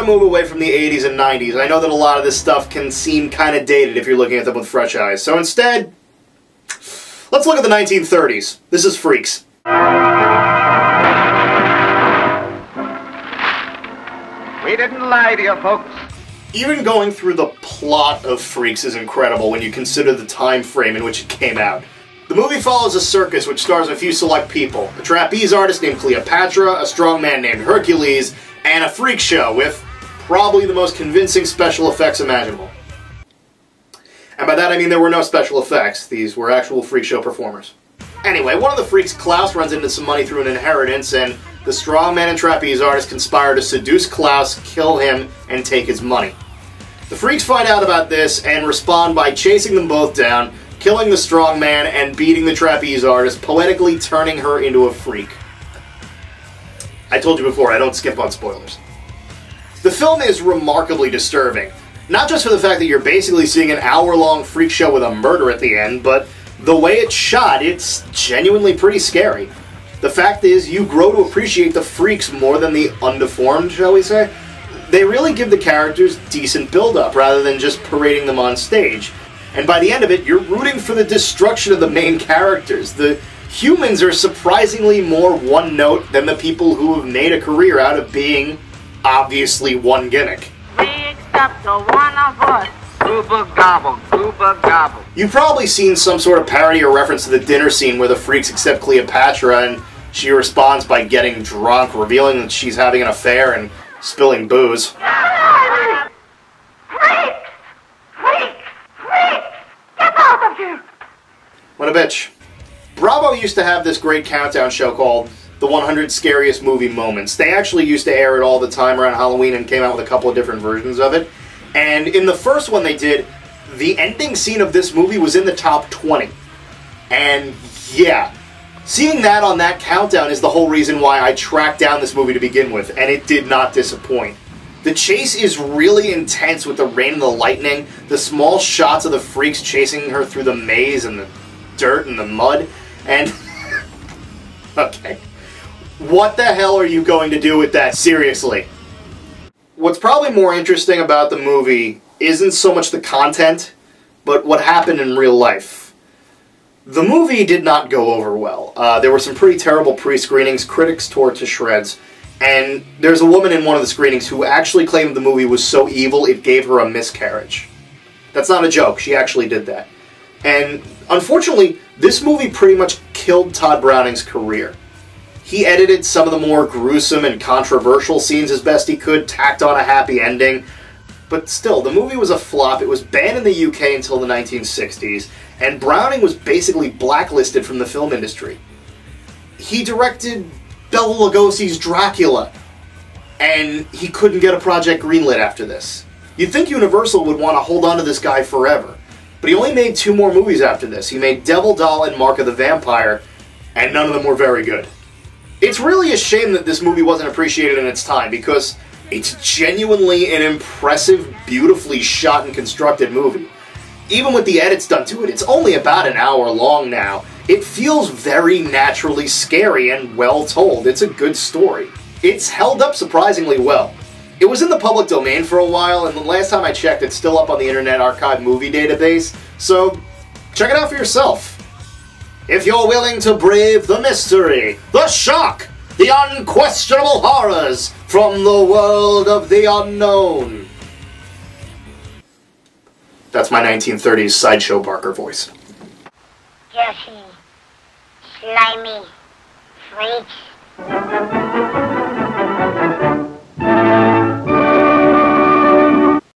to move away from the 80s and 90s. I know that a lot of this stuff can seem kind of dated if you're looking at them with fresh eyes. So instead, let's look at the 1930s. This is Freaks. We didn't lie to you, folks. Even going through the plot of Freaks is incredible when you consider the time frame in which it came out. The movie follows a circus which stars a few select people: a trapeze artist named Cleopatra, a strongman named Hercules, and a freak show with probably the most convincing special effects imaginable. And by that I mean there were no special effects. These were actual freak show performers. Anyway, one of the freaks, Klaus, runs into some money through an inheritance, and the strongman and trapeze artist conspire to seduce Klaus, kill him, and take his money. The freaks find out about this and respond by chasing them both down, killing the strongman, and beating the trapeze artist, poetically turning her into a freak. I told you before, I don't skip on spoilers. The film is remarkably disturbing. Not just for the fact that you're basically seeing an hour-long freak show with a murder at the end, but the way it's shot, it's genuinely pretty scary. The fact is, you grow to appreciate the freaks more than the undeformed, shall we say. They really give the characters decent build-up, rather than just parading them on stage. And by the end of it, you're rooting for the destruction of the main characters. The humans are surprisingly more one-note than the people who have made a career out of being, obviously, one gimmick. We accept the one of us. Gooba gobble, gooba gobble. You've probably seen some sort of parody or reference to the dinner scene where the freaks accept Cleopatra and she responds by getting drunk, revealing that she's having an affair and spilling booze. Freak! Freak! Freak! Get out of here! What a bitch. Bravo used to have this great countdown show called The 100 Scariest Movie Moments. They actually used to air it all the time around Halloween and came out with a couple of different versions of it. And in the first one they did, the ending scene of this movie was in the top 20. And yeah, seeing that on that countdown is the whole reason why I tracked down this movie to begin with, and it did not disappoint. The chase is really intense with the rain and the lightning, the small shots of the freaks chasing her through the maze and the dirt and the mud, and... okay. What the hell are you going to do with that? Seriously. What's probably more interesting about the movie isn't so much the content, but what happened in real life. The movie did not go over well. There were some pretty terrible pre-screenings, critics tore it to shreds, and there's a woman in one of the screenings who actually claimed the movie was so evil it gave her a miscarriage. That's not a joke, she actually did that. And unfortunately, this movie pretty much killed Tod Browning's career. He edited some of the more gruesome and controversial scenes as best he could, tacked on a happy ending, but still, the movie was a flop. It was banned in the UK until the 1960s, and Browning was basically blacklisted from the film industry. He directed Bela Lugosi's Dracula, and he couldn't get a project greenlit after this. You'd think Universal would want to hold on to this guy forever, but he only made 2 more movies after this. He made Devil Doll and Mark of the Vampire, and none of them were very good. It's really a shame that this movie wasn't appreciated in its time, because it's genuinely an impressive, beautifully shot and constructed movie. Even with the edits done to it, it's only about an hour long now. It feels very naturally scary and well told. It's a good story. It's held up surprisingly well. It was in the public domain for a while, and the last time I checked, it's still up on the Internet Archive movie database, so check it out for yourself. If you're willing to brave the mystery, the shock, the unquestionable horrors from the world of the unknown. That's my 1930s Sideshow Barker voice. Jesse, slimy freaks.